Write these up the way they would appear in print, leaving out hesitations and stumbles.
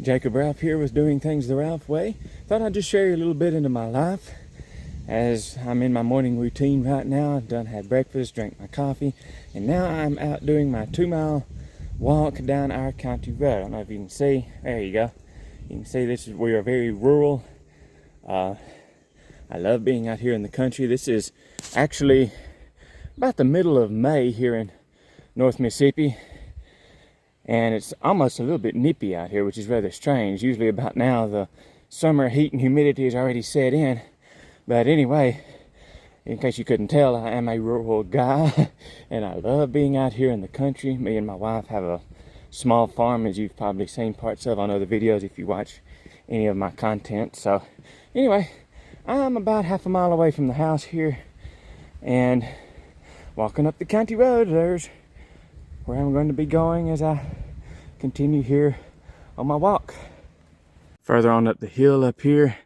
Jacob Ralph here with Doing Things the Ralph Way. Thought I'd just share you a little bit into my life as I'm in my morning routine right now. I've done had breakfast, drank my coffee, and now I'm out doing my 2-mile walk down our county road. I don't know if you can see. There you go. You can see we are very rural. I love being out here in the country. This is actually about the middle of May here in North Mississippi. And it's almost a little bit nippy out here, which is rather strange. Usually about now the summer heat and humidity has already set in. But anyway, in case you couldn't tell, I am a rural guy and I love being out here in the country. Me and my wife have a small farm, as you've probably seen parts of on other videos if you watch any of my content. So anyway, I'm about half a mile away from the house here and walking up the county road. There's where I'm going to be going as I continue here on my walk. Further on up the hill up here,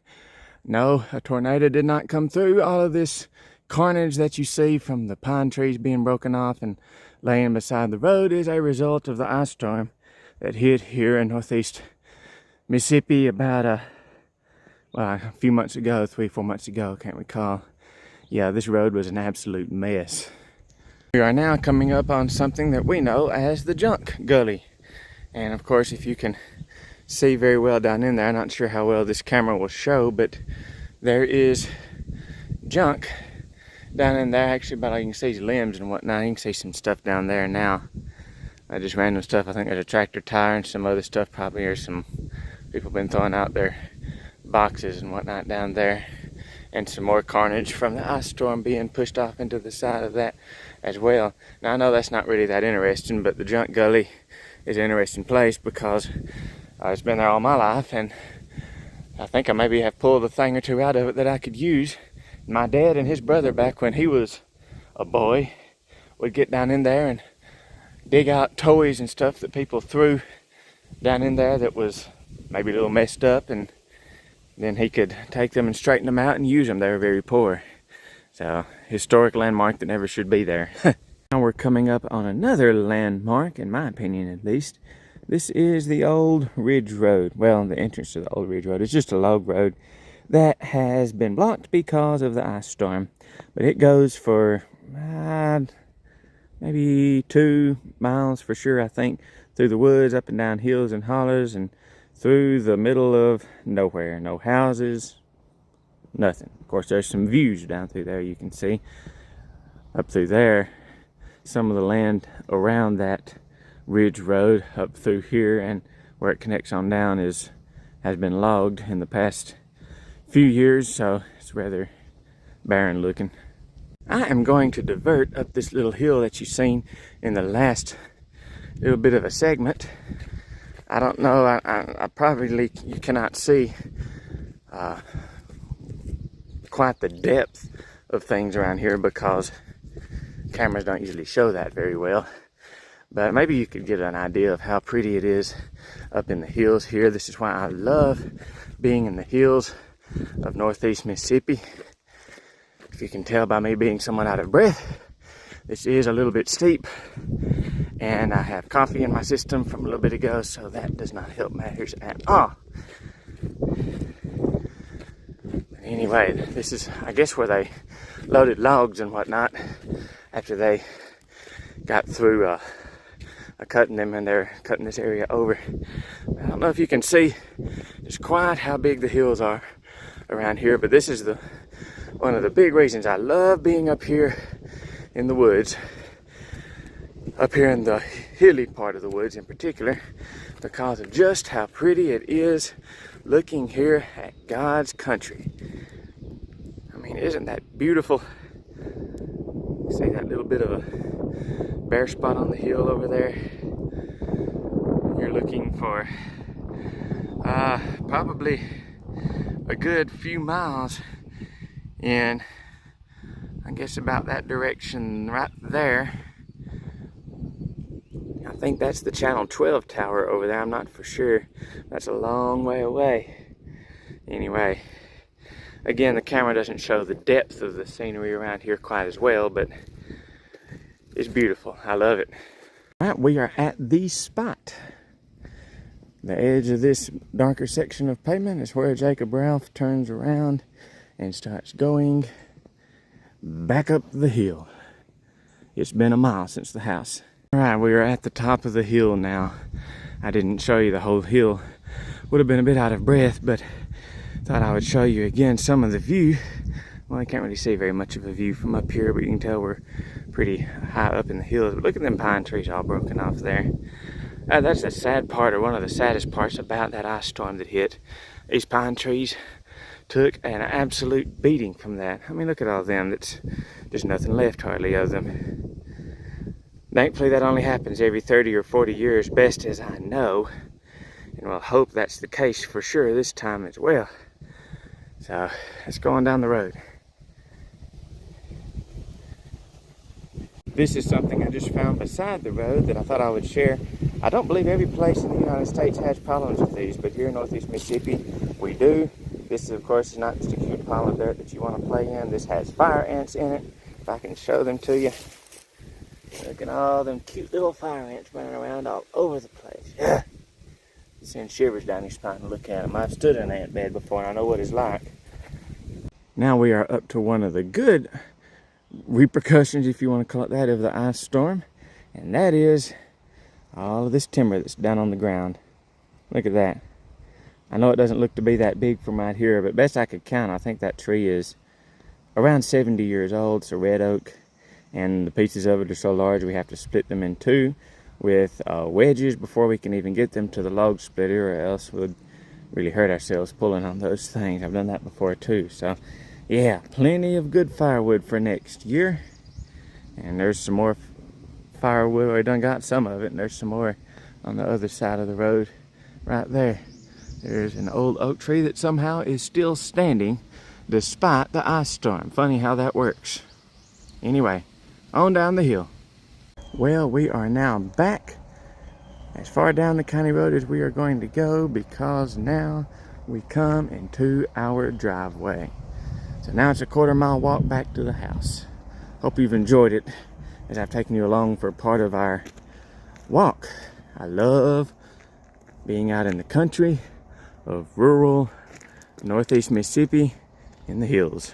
no, a tornado did not come through. All of this carnage that you see from the pine trees being broken off and laying beside the road is a result of the ice storm that hit here in northeast Mississippi about a few months ago, 3-4 months ago, can't recall. Yeah, this road was an absolute mess. We are now coming up on something that we know as the Junk Gully. And of course, if you can see very well down in there, I'm not sure how well this camera will show, but there is junk down in there. Actually, about all you can see is limbs and whatnot. You can see some stuff down there now. Just random stuff. I think there's a tractor tire and some other stuff probably, or some people been throwing out their boxes and whatnot down there. And some more carnage from the ice storm being pushed off into the side of that as well. Now I know that's not really that interesting, but the Junk Gully is an interesting place because it's been there all my life, and I think I maybe have pulled a thing or two out of it that I could use. My dad and his brother, back when he was a boy, would get down in there and dig out toys and stuff that people threw down in there that was maybe a little messed up, and then he could take them and straighten them out and use them. They were very poor. So, historic landmark that never should be there. Now we're coming up on another landmark, in my opinion at least. This is the Old Ridge Road. Well, the entrance to the Old Ridge Road. It's just a log road that has been blocked because of the ice storm. But it goes for maybe 2 miles for sure, I think, through the woods, up and down hills and hollers, and through the middle of nowhere. No houses, nothing. Of course, there's some views down through there you can see. Up through there, some of the land around that ridge road up through here and where it connects on down has been logged in the past few years, so it's rather barren looking. I am going to divert up this little hill that you've seen in the last little bit of a segment. I don't know, I probably, you cannot see quite the depth of things around here because cameras don't usually show that very well. But maybe you could get an idea of how pretty it is up in the hills here. This is why I love being in the hills of northeast Mississippi. If you can tell by me being somewhat out of breath, this is a little bit steep. And I have coffee in my system from a little bit ago, so that does not help matters at all. Anyway, this is, I guess, where they loaded logs and whatnot after they got through cutting them, and they're cutting this area over. I don't know if you can see just quite how big the hills are around here, but this is one of the big reasons I love being up here in the woods. Up here in the hilly part of the woods in particular, because of just how pretty it is looking here at God's country. I mean, isn't that beautiful? See that little bit of a bare spot on the hill over there? You're looking for probably a good few miles in, I guess, about that direction right there. I think that's the Channel 12 tower over there. I'm not for sure. That's a long way away. Anyway, again, the camera doesn't show the depth of the scenery around here quite as well, but it's beautiful. I love it. All right, we are at the spot. The edge of this darker section of pavement is where Jacob Ralph turns around and starts going back up the hill. It's been a mile since the house. All right, we are at the top of the hill now. I didn't show you the whole hill. Would have been a bit out of breath, but thought I would show you again some of the view. Well, I can't really see very much of a view from up here, but you can tell we're pretty high up in the hills. But look at them pine trees all broken off there. That's the sad part, or one of the saddest parts about that ice storm that hit. These pine trees took an absolute beating from that. I mean, look at all of them. There's nothing left hardly of them. Thankfully, that only happens every 30 or 40 years, best as I know. And we'll hope that's the case for sure this time as well. So, let's go on down the road. This is something I just found beside the road that I thought I would share. I don't believe every place in the United States has problems with these, but here in Northeast Mississippi, we do. This, of course, is not just a cute pile of dirt that you want to play in. This has fire ants in it. If I can show them to you. Look at all them cute little fire ants running around all over the place. Yeah. Send shivers down your spine to look at them. I've stood in an ant bed before and I know what it's like. Now we are up to one of the good repercussions, if you want to call it that, of the ice storm. And that is all of this timber that's down on the ground. Look at that. I know it doesn't look to be that big from right here, but best I could count, I think that tree is around 70 years old. It's a red oak, and the pieces of it are so large we have to split them in two with wedges before we can even get them to the log splitter, or else we'd really hurt ourselves pulling on those things. I've done that before too. So yeah, plenty of good firewood for next year. And there's some more firewood. I done got some of it, and there's some more on the other side of the road right there. There's an old oak tree that somehow is still standing despite the ice storm. Funny how that works. Anyway, on down the hill. Well, we are now back as far down the county road as we are going to go, because now we come into our driveway. So now it's a quarter-mile walk back to the house. Hope you've enjoyed it as I've taken you along for part of our walk. I love being out in the country of rural Northeast Mississippi in the hills.